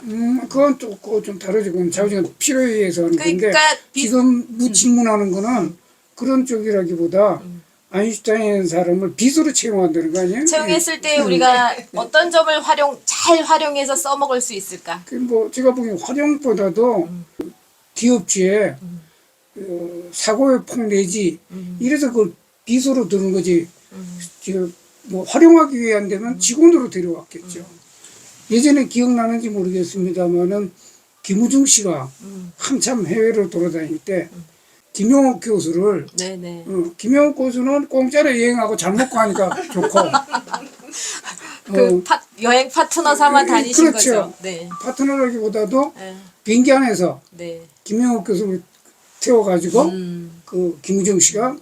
그건 또 그거 좀 다르죠. 그건 자기가 필요에 의해서 하는 건데 그러니까 지금 질문하는 거는 그런 쪽이라기보다 아인슈타인 사람을 비서로 채용한다는 거 아니에요? 채용했을 때 우리가 어떤 점을 잘 활용해서 써먹을 수 있을까? 뭐 제가 보기엔 활용보다도 기업주에 사고의 폭 내지 이래서 그걸 비서로 드는 거지. 뭐 활용하기 위한 데면 직원으로 데려왔겠죠. 예전에 기억나는지 모르겠습니다만은 김우중 씨가 한참 해외를 돌아다닐 때 김영옥 교수를 네네. 김영옥 교수는 공짜로 여행하고 잘 먹고 하니까 좋고 여행 파트너 삼아 다니신 그렇죠. 거죠. 네. 파트너라기보다도 네. 비행기 안에서 네. 김영옥 교수를 태워가지고 그 김우중 씨가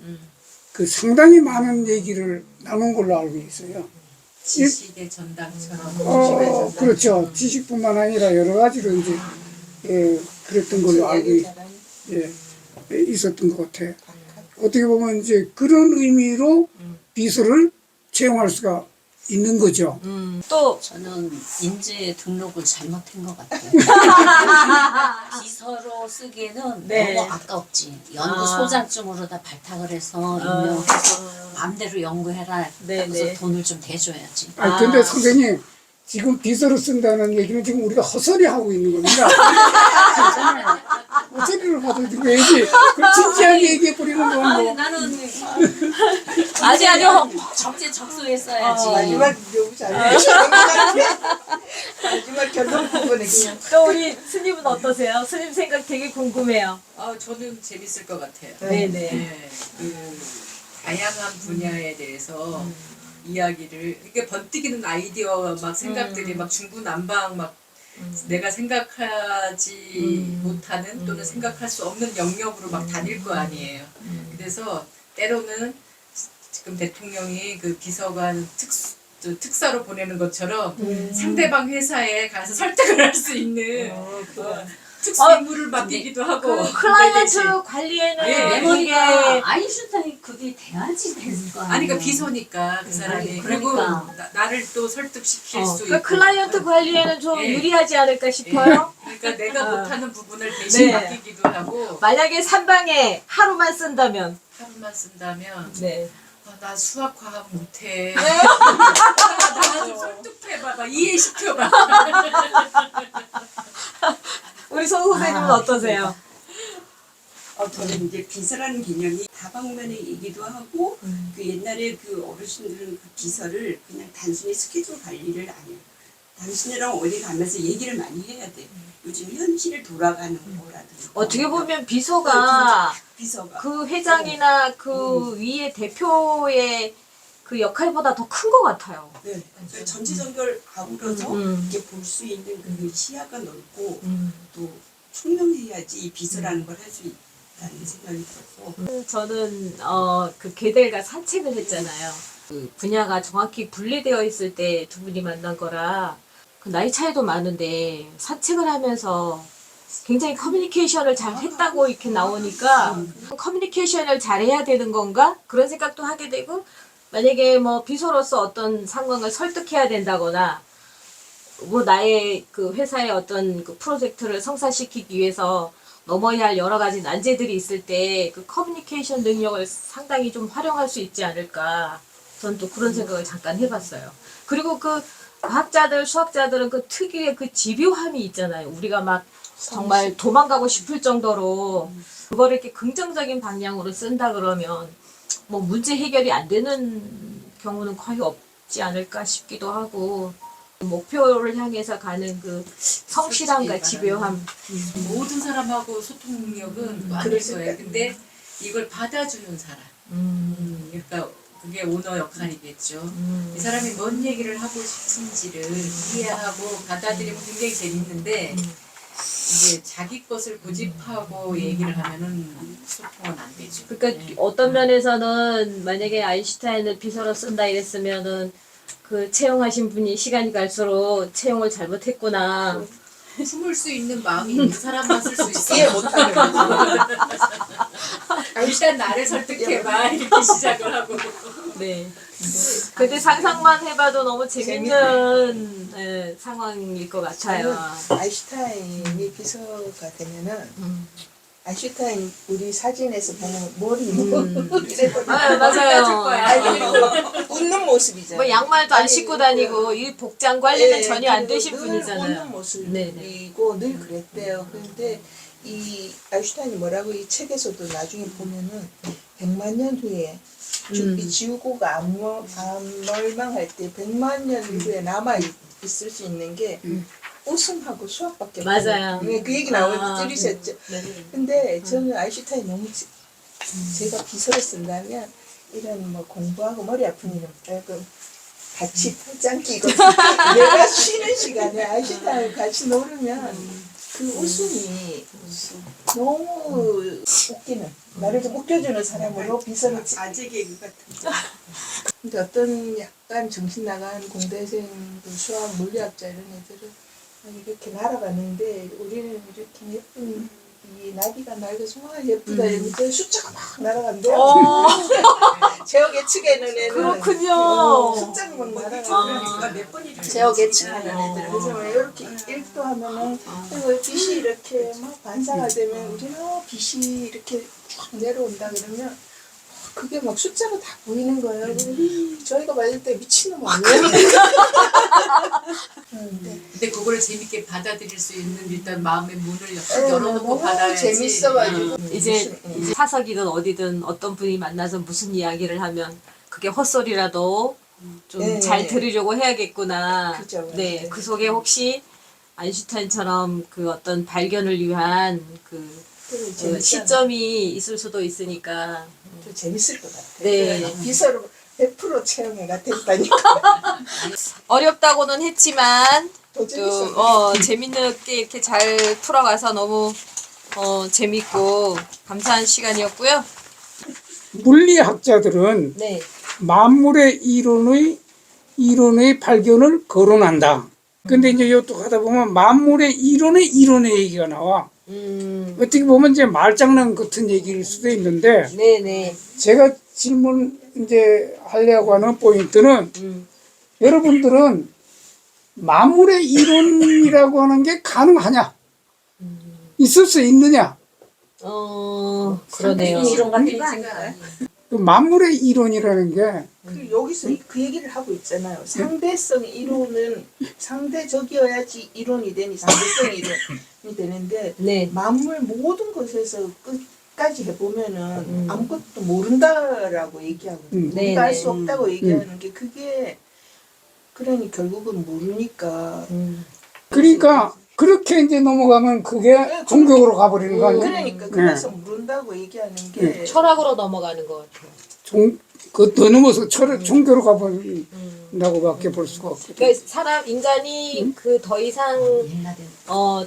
그 상당히 많은 얘기를 나눈 걸로 알고 있어요. 지식의 전당처럼. 그렇죠. 지식뿐만 아니라 여러 가지로 이제 그랬던 걸로 알고 있었던 것 같아요. 어떻게 보면 이제 그런 의미로 비서를 채용할 수가 있는 거죠. 또 저는 인재 등록을 잘못한 것 같아요. 비서로 쓰기에는 네. 너무 아깝지. 연구소장증으로 다 발탁을 해서 임명해서 마음대로 연구해라. 네, 그래서 네. 돈을 좀 대줘야지. 근데 선생님 지금 비서로 쓴다는 얘기는 지금 우리가 헛소리 하고 있는 겁니다. 헛소리를 하도 지금 얘기, 그 진지하게 얘기해 버리는 건 뭐. 나는 아니요. 적재적소했어야지. 마지막 너무 잘해. 마지막 결론 부분에 그냥. 또 우리 스님은 어떠세요? 스님 생각 되게 궁금해요. 저는 재밌을 것 같아요. 네네. 네, 다양한 분야에 대해서 이야기를 이게 번뜩이는 아이디어 막 생각들이 막 중구난방 막 내가 생각하지 못하는 또는 생각할 수 없는 영역으로 막 다닐 거 아니에요. 그래서 때로는 지금 대통령이 그 비서관 특사로 보내는 것처럼 상대방 회사에 가서 설득을 할 수 있는 특수 임무를 맡기기도 하고 그 클라이언트 관리에는 예, 내 되게 머리가 아인슈타인 급이 돼야지 되는 거 아니야. 아니 그러니까 비서니까 그 사람이 그리고 그러니까. 나를 또 설득시킬 수 그 있고 클라이언트 관리에는 좀 예. 유리하지 않을까 싶어요. 그러니까 내가 못하는 부분을 대신 네. 맡기기도 하고 만약에 3방에 하루만 쓴다면 하루만 쓴다면 네. 나 수학 과학 못해 나 좀 설득해봐 막 이해시켜봐 우리 송 선생님은 어떠세요? 저는 이제 비서라는 개념이 다방면의 얘기도 하고 그 옛날에 그 어르신들은 그 비서를 그냥 단순히 스케줄 관리를 안 해요. 당신이랑 어디 가면서 얘기를 많이 해야 돼. 요즘 현실을 돌아가는 거라든지. 어떻게 보면 비서가 비서가 그 회장이나 그 위의 대표의 그 역할보다 더 큰 것 같아요. 네. 그러니까 전지전결 아우러서 이렇게 볼 수 있는 그 시야가 넓고 또 총명해야지 이 비서라는 걸 할 수 있다는 생각이 들어서 저는 그 개들과 산책을 했잖아요. 그 분야가 정확히 분리되어 있을 때 두 분이 만난 거라 그 나이 차이도 많은데 산책을 하면서 굉장히 커뮤니케이션을 잘 했다고 이렇게 나오니까 커뮤니케이션을 잘 해야 되는 건가? 그런 생각도 하게 되고 만약에 뭐 비서로서 어떤 상황을 설득해야 된다거나 뭐 나의 그 회사의 어떤 그 프로젝트를 성사시키기 위해서 넘어야 할 여러 가지 난제들이 있을 때 그 커뮤니케이션 능력을 상당히 좀 활용할 수 있지 않을까. 전 또 그런 생각을 잠깐 해봤어요. 그리고 그 과학자들, 수학자들은 그 특유의 그 집요함이 있잖아요. 우리가 막 정말 도망가고 싶을 정도로 그거를 이렇게 긍정적인 방향으로 쓴다 그러면 뭐 문제 해결이 안 되는 경우는 거의 없지 않을까 싶기도 하고 목표를 향해서 가는 그 성실함과 집요함. 모든 사람하고 소통 능력은 많을 거예요. 근데 이걸 받아주는 사람. 그러니까 그게 오너 역할이겠죠. 이 사람이 뭔 얘기를 하고 싶은지를 이해하고 받아들이면 굉장히 재밌는데 이제 자기 것을 고집하고 얘기를 하면은 소통은 안 되죠. 그러니까 어떤 면에서는 만약에 아인슈타인을 비서로 쓴다 이랬으면은 그 채용하신 분이 시간이 갈수록 채용을 잘못했구나. 품을 수 있는 마음이 있는 사람만 쓸 수 있어요. 이해 못하는 거지. 일단 나를 설득해봐 이렇게 시작을 하고. 네. 근데 상상만 해봐도 너무 재밌는 예, 상황일 것 같아요. 아인슈타인이 비서가 되면은 아인슈타인 우리 사진에서 보면 머리 이래도 아, 맞아요. 그리고 웃는 모습이잖아요. 뭐 양말도 안 신고 다니고 이 복장 관리는 예, 전혀 안 그리고 되신 늘 분이잖아요. 웃는 모습이고 늘 그랬대요. 그런데 이 아인슈타인이 뭐라고 이 책에서도 나중에 보면은 100만 년 후에 이 지구가 안 멸망할 때 100만 년 후에 남아 있을 수 있는 게 웃음하고 수학밖에 맞아요. 없어요. 그 얘기 나오면 아, 들으셨죠? 네. 근데 저는 아인슈타인 너무 제가 비서를 쓴다면 이런 뭐 공부하고 머리 아픈 일은 빼고 같이 팔짱 끼고 내가 쉬는 시간에 아인슈타인과 같이 놀으면 그 웃음이 너무 웃기는 나를 좀 웃겨주는 사람으로 비서를 아재 개그 같은. 근데 어떤 약간 정신 나간 공대생들 수학 물리학자 이런 애들은 이렇게 날아가는데 우리는 이렇게 예쁜 이 나비가 날고 정말 예쁘다 이러면서 숫자가 막 날아간대요. 제어 예측하는 애는 그렇군요. 숫자가 막 날아가고 그러니까 몇 번이 제어 예측하는 애들은 그래서 막 이렇게 1도 하면은 그리고 빛이 이렇게 막 반사가 되면 우리는 빛이 이렇게 쫙 내려온다 그러면 그게 막 숫자가 다 보이는 거예요. 그래서 저희가 맞을 때 미친놈 아니에요? 근데 그거를 재밌게 받아들일 수 있는 일단 마음의 문을 네, 열어놓고 너무 받아야지. 재밌어가지고 이제 사석이든 어디든 어떤 분이 만나서 무슨 이야기를 하면 그게 헛소리라도 좀 네. 잘 들으려고 해야겠구나. 그죠, 맞아요. 네, 그 속에 혹시 아인슈타인처럼 그 어떤 발견을 위한 그 시점이 있을 수도 있으니까. 좀 재밌을 것 같아요. 네. 비서로 100% 채용해가 됐다니까. 어렵다고는 했지만 더 재밌어. 또 재밌게 이렇게 잘 풀어가서 너무 재밌고 감사한 시간이었고요. 물리학자들은 네. 만물의 이론의 발견을 거론한다. 근데 이제 이것도 하다 보면 만물의 이론의 얘기가 나와. 어떻게 보면 이제 말장난 같은 얘기일 수도 있는데, 네네. 제가 질문 이제 하려고 하는 포인트는 여러분들은 만물의 이론이라고 하는 게 가능하냐? 있을 수 있느냐? 그러네요. 이론 같은 거 아닌가요? 그 만물의 이론이라는 게 그 여기서 그 얘기를 하고 있잖아요. 상대성 이론은 상대적이어야지 이론이 되니 상대성 이론이 되는데 네. 만물 모든 것에서 끝까지 해보면은 아무것도 모른다라고 얘기하거든요. 네, 우리가 알 네. 수 없다고 얘기하는 게 그게 그러니 결국은 모르니까 그러니까 그렇게 이제 넘어가면 그게 종교로 가버리는 거 아니에요? 그러니까 그래서 모른다고 얘기하는 게 철학으로 넘어가는 것 같아요. 더 넘어서 종교로 가버린다고밖에 볼 수가 없거든요. 그러니까 인간이 그 더 이상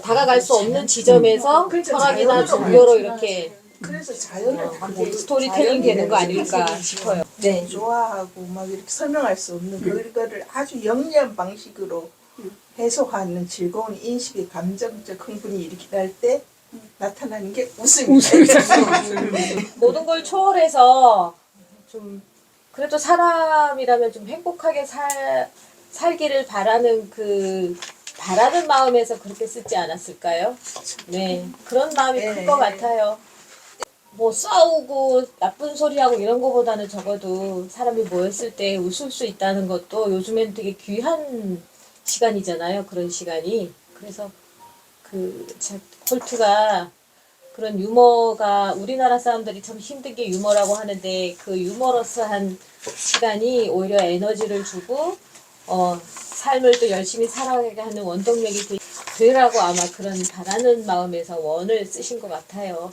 다가갈 수 없는 지점에서 그러니까 철학이나 자연으로 종교로 가야지. 이렇게 그래서 자연을 다 스토리텔링 되는 거 아닐까 싶어요. 네. 좋아하고 막 이렇게 설명할 수 없는 그거를 아주 영리한 방식으로 해석하는 즐거운 인식의 감정적 흥분이 일어날 때 나타나는 게 웃음이다. 모든 걸 초월해서 좀 그래도 사람이라면 좀 행복하게 살기를 바라는 바라는 마음에서 그렇게 쓰지 않았을까요? 네, 그런 마음이 클 것 같아요. 뭐 싸우고 나쁜 소리하고 이런 거보다는 적어도 사람이 모였을 때 웃을 수 있다는 것도 요즘엔 되게 귀한 시간이잖아요. 그런 시간이. 그래서 콜트가 그런 유머가 우리나라 사람들이 참 힘든 게 유머라고 하는데 그 유머러스한 시간이 오히려 에너지를 주고 삶을 또 열심히 살아가게 하는 원동력이 되라고 아마 그런 바라는 마음에서 원을 쓰신 것 같아요.